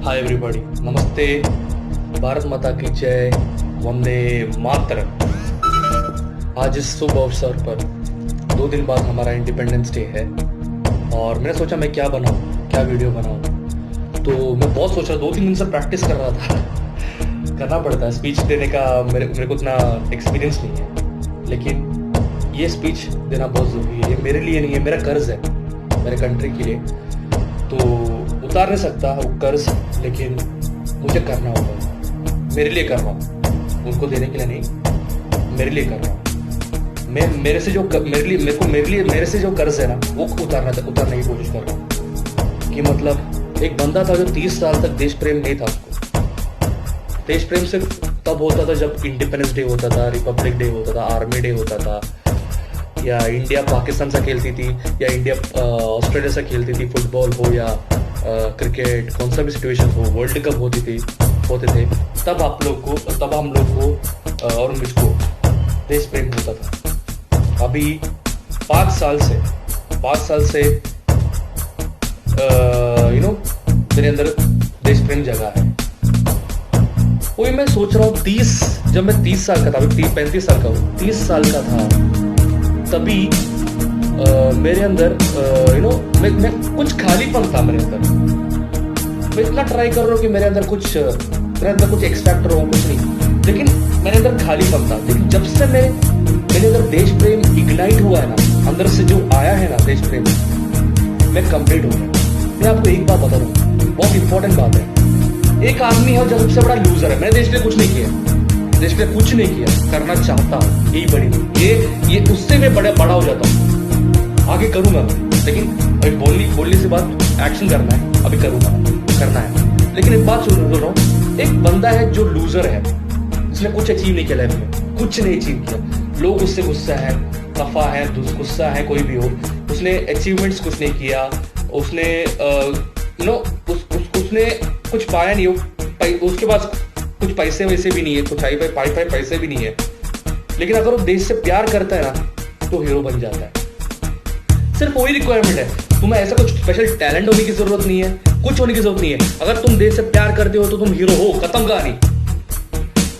Hi everybody, नमस्ते, भारत माता की जय, वंदे मातरम। आज इस शुभ अवसर पर 2 दिन बाद हमारा इंडिपेंडेंस डे है और मैंने सोचा मैं क्या बनाऊँ, क्या वीडियो बनाऊँ। तो मैं बहुत सोच रहा, 2-3 दिन से प्रैक्टिस कर रहा था। करना पड़ता है स्पीच देने का, मेरे को इतना एक्सपीरियंस नहीं है, लेकिन ये स्पीच देना बहुत ज़रूरी है। ये मेरे लिए नहीं है, मेरा कर्ज है मेरे कंट्री के लिए। तो उतार नहीं सकता वो कर्ज, लेकिन मुझे करना होगा। मेरे लिए कर रहा हूँ, उनको देने के लिए नहीं, मेरे लिए कर रहा हूँ। मैं मेरे से जो मेरे से जो कर्ज है ना, वो उतारने की कोशिश कर रहा हूँ। कि मतलब एक बंदा था जो 30 साल तक देश प्रेम नहीं था उसको। देश प्रेम सिर्फ तब होता था जब इंडिपेंडेंस डे होता था, रिपब्लिक डे होता था, आर्मी डे होता था, या इंडिया पाकिस्तान से खेलती थी, या इंडिया ऑस्ट्रेलिया से खेलती थी, फुटबॉल हो या क्रिकेट, कौन सा भी सिचुएशन हो, वर्ल्ड कप होते थे, तब हम लोग को और मुझको देश प्रेम होता था। अभी 5 साल से मेरे अंदर देश प्रेम जगा है। वही मैं सोच रहा हूँ, जब मैं 30 साल का था, अभी 35 साल का हूँ, 30 साल का था, तभी मेरे अंदर मैं कुछ खालीपन था मेरे अंदर। मैं इतना ट्राई कर रहा हूँ कि मेरे अंदर कुछ एक्स फैक्टर हो, कुछ नहीं, लेकिन मेरे अंदर खालीपन था। लेकिन जब से मेरे अंदर देश प्रेम इग्नाइट हुआ है ना, अंदर से जो आया है ना देश प्रेम, मैं कंप्लीट हो गया। मैं आपको एक बात बता रहा हूँ, बहुत इंपॉर्टेंट बात है। एक आदमी है जो सबसे बड़ा लूजर है। मैंने देश के लिए कुछ नहीं किया, देश के लिए कुछ नहीं किया, करना चाहता हूँ, यही बड़ी ये उससे मैं बड़ा हो जाता हूँ। आगे करूंगा, लेकिन अभी बोलने से बाद एक्शन करना है, अभी करना है। लेकिन एक बात सुन रहा हूँ, एक बंदा है जो लूजर है, उसने कुछ अचीव नहीं किया लाइफ में, कुछ नहीं अचीव किया, लोग उससे गुस्सा है, खफा है, गुस्सा है, कोई भी हो, उसने अचीवमेंट्स कुछ नहीं किया, उसने उसने कुछ पाया नहीं हो, उसके पास कुछ पैसे वैसे भी नहीं है, कुछ हाई पैसे भी नहीं है, लेकिन अगर वो देश से प्यार करता है ना, तो हीरो बन जाता है। सिर्फ वही रिक्वायरमेंट है, तुम्हें ऐसा कुछ स्पेशल टैलेंट होने की जरूरत नहीं है, कुछ होने की जरूरत नहीं है। अगर तुम देश से प्यार करते हो तो तुम हीरो हो, खत्म कहानी।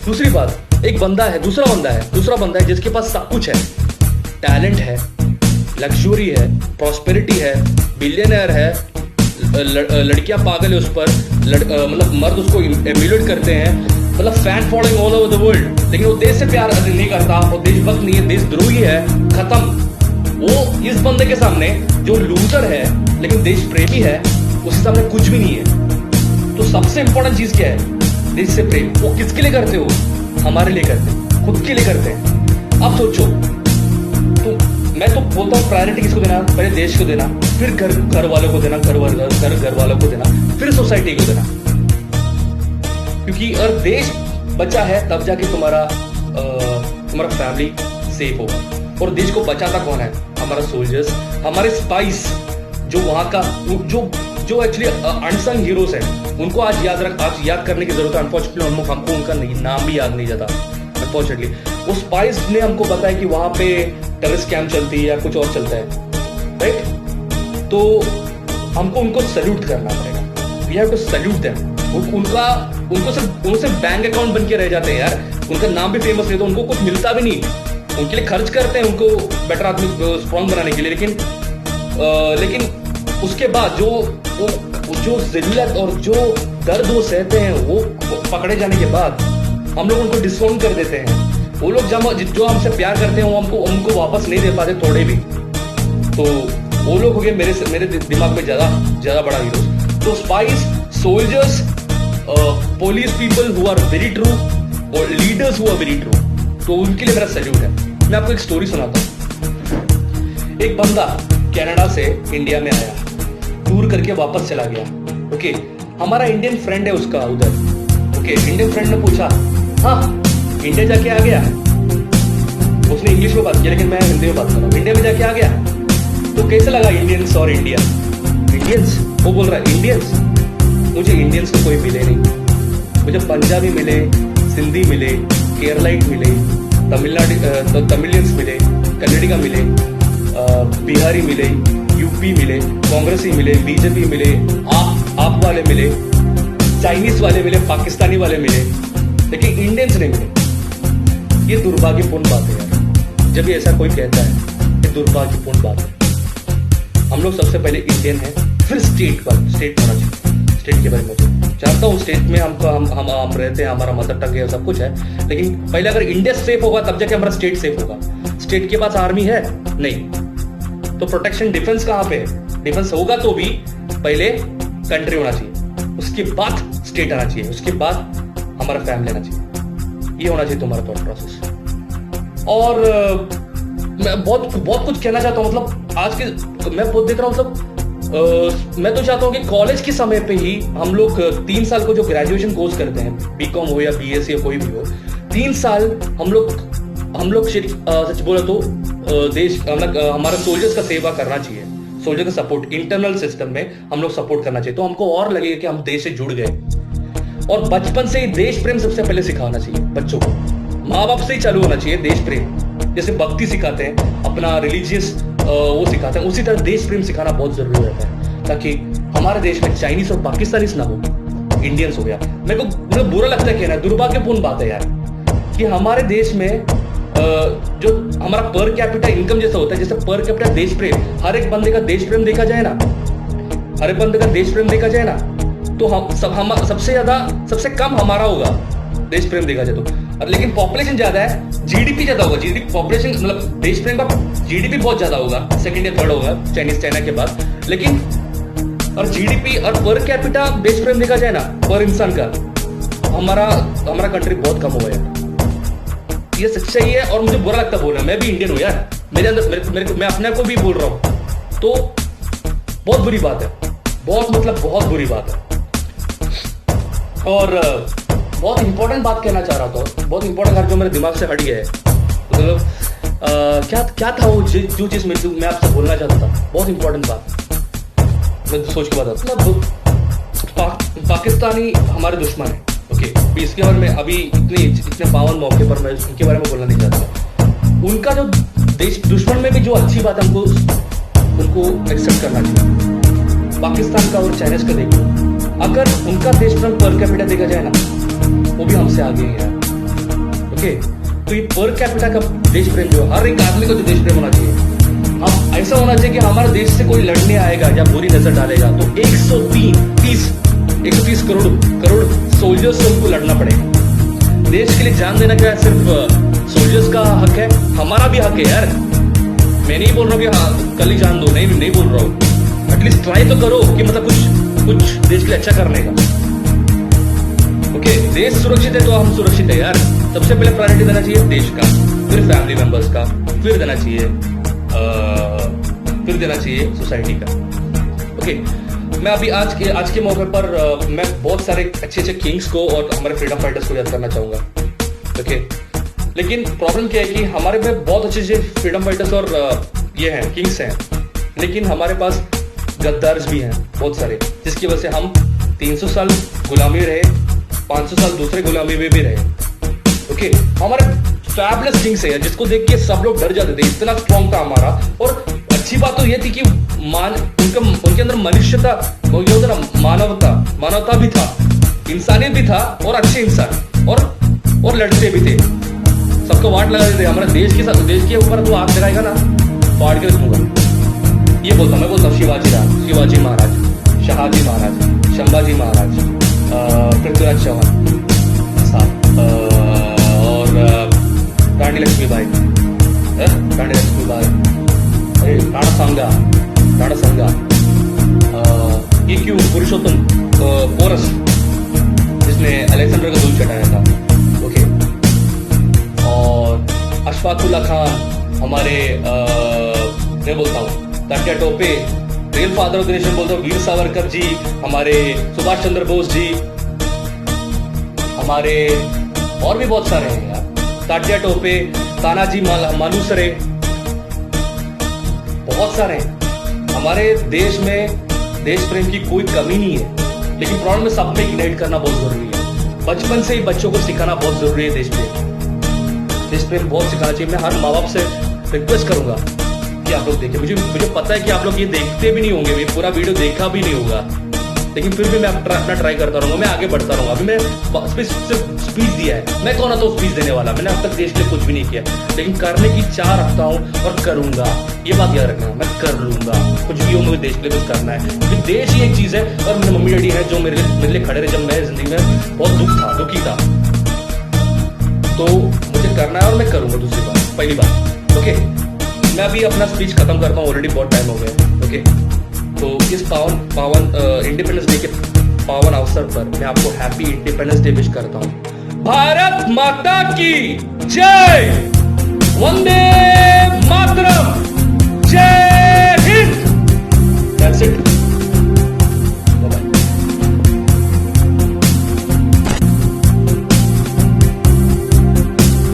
दूसरी बात, दूसरा बंदा है जिसके पास सब कुछ है, टैलेंट है, लग्जरी है, प्रॉस्पेरिटी है, बिलियनर है, लड़कियां पागल है उस पर, मतलब मर्द उसको एम्यूलेट करते हैं, मतलब fan following all over the world, लेकिन वो देश से प्यार नहीं करता, वो देशभक्त नहीं है, देशद्रोही है, खत्म। वो इस बंदे के सामने जो लूजर है लेकिन देश प्रेमी है, उसके सामने कुछ भी नहीं है। तो सबसे इंपॉर्टेंट चीज क्या है? देश से प्रेम। वो किसके लिए करते हो? हमारे लिए करते हैं, खुद के लिए करते हैं। अब सोचो, तो मैं तो बोलता हूँ प्रायोरिटी किसको देना? पहले देश को देना, फिर घर वालों को देना, घर वालों को देना, फिर सोसाइटी को देना। क्योंकि अगर देश बचा है तब जाके तुम्हारा फैमिली सेफ होगा। और देश को बचाता कौन है? हमारा सोल्जर्स, हमारे स्पाइस, जो वहां का जो एक्चुअली अनसंग हीरोज हैं, उनको आज याद करने की जरूरत है। अनफॉर्चुनेटली हमको उनका नाम भी याद नहीं जाता। अनफॉर्चुनेटली वो स्पाइस ने हमको बताया कि वहां पे टेररिस्ट कैंप चलती है या कुछ और चलता है, राइट? तो हमको उनको सैल्यूट करना पड़ेगा। We have to salute them. उनको सिर्फ बैंक अकाउंट बन के रह जाते हैं यार, उनका नाम भी फेमस नहीं, तो उनको कुछ मिलता भी नहीं। उनके लिए खर्च करते हैं, उनको बेटर आदमी स्ट्रॉन्ग बनाने के लिए, लेकिन उसके बाद जो जिल्लत और जो दर्द वो सहते हैं, वो पकड़े जाने के बाद हम लोग उनको डिस्काउंट कर देते हैं। वो लोग जो हमसे प्यार करते हैं, वो हमको वापस नहीं दे पाते थोड़े भी। तो वो लोग हो गए मेरे दिमाग में ज्यादा बड़ा हीरो। तो spies, soldiers, police people who are very true, और leaders who are very true, तो उनके लिए मेरा सैल्यूट है। मैं आपको एक स्टोरी सुनाता हूँ। एक बंदा कनाडा से इंडिया में आया, टूर करके वापस चला गया। ओके, हमारा इंडियन फ्रेंड है उसका उधर। ओके, इंडियन फ्रेंड ने पूछा, हाँ इंडिया जाके आ गया? उसने इंग्लिश में बात किया, लेकिन मैं हिंदी में बात कर रहा हूँ। इंडिया में जाके आ गया तो कैसे लगा इंडियंस और इंडिया? इंडियंस, वो बोल रहा है इंडियंस, मुझे इंडियंस तो कोई मिले नहीं। मुझे पंजाबी मिले, सिंधी मिले, केरलाइट मिले, तमिलियंस मिले, कन्नडिगा मिले, बिहारी मिले, यूपी मिले, कांग्रेसी मिले, बीजेपी मिले, आप वाले मिले, चाइनीज वाले मिले, पाकिस्तानी वाले मिले, लेकिन इंडियंस नहीं मिले। ये दुर्भाग्यपूर्ण बात है यार। जब भी ऐसा कोई कहता है ये दुर्भाग्यपूर्ण बात है। हम लोग सबसे पहले इंडियन हैं, फिर स्टेट होना चाहिए। स्टेट के बारे में चाहता हूँ, स्टेट में हम रहते हैं, हमारा मदर टंग है, सब कुछ है, लेकिन पहले अगर इंडिया सेफ होगा तब जाके हमारा स्टेट सेफ होगा। स्टेट के पास आर्मी है नहीं, तो प्रोटेक्शन डिफेंस कहाँ पे है? डिफेंस होगा तो भी पहले कंट्री होना चाहिए, उसके बाद स्टेट आना चाहिए, उसके बाद हमारा फैमिली आना चाहिए। ये होना चाहिए तुम्हारा थॉट प्रोसेस। और मैं बहुत कुछ कहना चाहता हूँ। मतलब आज के मैं बहुत देख रहा हूँ, मतलब मैं तो चाहता हूँ कि कॉलेज के समय पे ही हम लोग 3 साल को जो ग्रेजुएशन कोर्स करते हैं, बीकॉम हो या बीएससी या कोई भी हो, 3 साल हम लोग सच बोला तो देश हमारे सोल्जर्स का सेवा करना चाहिए। सोल्जर का सपोर्ट इंटरनल सिस्टम में हम लोग सपोर्ट करना चाहिए, तो हमको और लगेगा कि हम देश से जुड़ गए। और बचपन से ही देश प्रेम सबसे पहले सिखाना चाहिए बच्चों को। माँ बाप से ही चालू होना चाहिए देश प्रेम। जैसे भक्ति सिखाते हैं, अपना रिलीजियस वो सिखाते हैं, उसी तरह देश प्रेम सिखाना बहुत जरूरी रहता है, ताकि हमारे देश में चाइनीज और पाकिस्तानीज ना हो, इंडियंस हो गया। मेरे को बुरा लगता है कहना, दुर्भाग्यपूर्ण बात है यार कि हमारे देश में जो हमारा पर कैपिटा इनकम जैसा होता है, जैसे पर कैपिटा देश प्रेम, हर एक बंदे का देश प्रेम देखा जाए ना, हर एक बंदे का देश प्रेम देखा जाए ना, तो हम सबसे कम हमारा होगा देश प्रेम देखा जाए तो। और लेकिन पॉपुलेशन ज्यादा है, जीडीपी ज्यादा होगा, जीडीपी पॉपुलेशन मतलब देश प्रेम का जीडीपी बहुत ज्यादा होगा, सेकंड या थर्ड होगा चाइना के बाद। लेकिन और जीडीपी और पर कैपिटा देश प्रेम देखा जाए ना, पर इंसान का, हमारा कंट्री बहुत कम होगा यार। ये सच्चाई है और मुझे बुरा लगता बोलना, मैं भी इंडियन हूं यार, मेरे अंदर मैं अपने को भी बोल रहा हूं, तो बहुत बुरी बात है, बहुत बुरी बात है। और बहुत इंपॉर्टेंट बात कहना चाह रहा था, बहुत इंपॉर्टेंट जो मेरे दिमाग से हट गया है, मतलब क्या था वो जो चीज मैं आपसे बोलना चाहता था, बहुत इंपॉर्टेंट बात मैं सोच के बताता। मतलब पाकिस्तानी हमारे दुश्मन है, ओके, इसके बारे में अभी इतने पावन मौके पर मैं उनके बारे में बोलना नहीं चाहता। उनका जो देश दुश्मन में भी जो अच्छी बात है उनको एक्सेप्ट करना चाहिए। पाकिस्तान का और चाइनीज का देखो, अगर उनका देश पर कैपिटा देखा जाए ना, वो भी हमसे आगे है यार, ओके। तो ये पर कैपिटा का देश प्रेम जो हर एक आदमी को जो देश प्रेम होना चाहिए, हम ऐसा होना चाहिए कि हमारे देश से कोई लड़ने आएगा या बुरी नजर डालेगा तो 130 करोड़ सोल्जर्स से उनको लड़ना पड़ेगा। देश के लिए जान देना क्या सिर्फ सोल्जर्स का हक है, हमारा भी हक है यार। मैं नहीं बोल रहा हूँ कि हाँ कल ही जान दो, नहीं बोल रहा हूँ, एटलीस्ट ट्राई तो करो कि मतलब कुछ देश के लिए अच्छा करने का, ओके। देश सुरक्षित है तो हम सुरक्षित है यार। सबसे पहले प्रायोरिटी देना चाहिए देश का, फिर फैमिली मेंबर्स का, फिर देना चाहिए सोसाइटी का, ओके। मैं अभी आज के मौके पर मैं बहुत सारे अच्छे किंग्स को और हमारे फ्रीडम फाइटर्स को याद करना चाहूंगा, ओके। लेकिन प्रॉब्लम क्या है कि हमारे में बहुत अच्छे फ्रीडम फाइटर्स और ये हैं किंग्स हैं, लेकिन हमारे पास गद्दार्स भी हैं बहुत सारे, जिसकी वजह से हम 300 साल गुलामी रहे, 500 साल दूसरे गुलामी में भी रहे, ओके। हमारे फैबुलस किंग्स है जिसको देख के सब लोग डर जाते थे, इतना स्ट्रॉन्ग था हमारा। और अच्छी बात तो ये थी कि उनके अंदर मनुष्यता, मानवता भी था, इंसानियत भी था, और अच्छे इंसान और लड़ते भी थे, सबको वाट लगा देते। हमारे देश के ऊपर तो आग लगाएगा ना, फाड़ के रखूंगा। मैं बोलता हूँ शिवाजी महाराज, शहाजी महाराज, शंभाजी महाराज, पृथ्वीराज चौहान साहब, और रानी लक्ष्मीबाई, राणा सांगा, ये क्यों पुरुषोत्तम पोरस जिसने अलेक्जेंडर का दूध चटाया था, ओके। और अशफाकुल्ला खान, हमारे मैं बोलता हूँ Tatya Tope, real father of the nation बोलता हूँ वीर सावरकर जी, हमारे सुभाष चंद्र बोस जी, हमारे और भी बहुत सारे हैं यार, तात्या टोपे, तानाजी मालुसरे, बहुत सारे हैं। हमारे देश में देश प्रेम की कोई कमी नहीं है, लेकिन प्रॉब्लम में सब में इग्नाइट करना बहुत जरूरी है। बचपन से ही बच्चों को सिखाना बहुत जरूरी है देश प्रेम बहुत सिखाना चाहिए। मैं हर माँ बाप से रिक्वेस्ट करूंगा कि आप लोग देखें, मुझे पता है कि आप लोग ये देखते भी नहीं होंगे, ये पूरा वीडियो देखा भी नहीं होगा, लेकिन फिर भी मैं अपना ट्राई करता रहूंगा, मैं आगे बढ़ता रहूंगा। अभी मैंने सिर्फ स्पीच दिया है, मैं कौन तो स्पीच देने वाला, मैंने अब तक देश के लिए कुछ भी नहीं किया, लेकिन करने की चाह रखता हूँ और करूंगा। ये बात याद रखना, मैं कर लूंगा कुछ भी हो, मुझे देश के लिए कुछ करना है, क्योंकि देश ही एक चीज है। और मेरे मम्मी डैडी है जो मेरे लिए खड़े रहे जब मैं जिंदगी में बहुत दुखी था, तो मुझे करना है और मैं करूंगा। दूसरी बात, पहली बात, ओके, मैं अभी अपना स्पीच खत्म करता हूँ, ऑलरेडी बहुत टाइम हो गया, ओके। तो इस पावन इंडिपेंडेंस डे के पावन अवसर पर मैं आपको हैप्पी इंडिपेंडेंस डे विश करता हूँ। भारत माता की जय।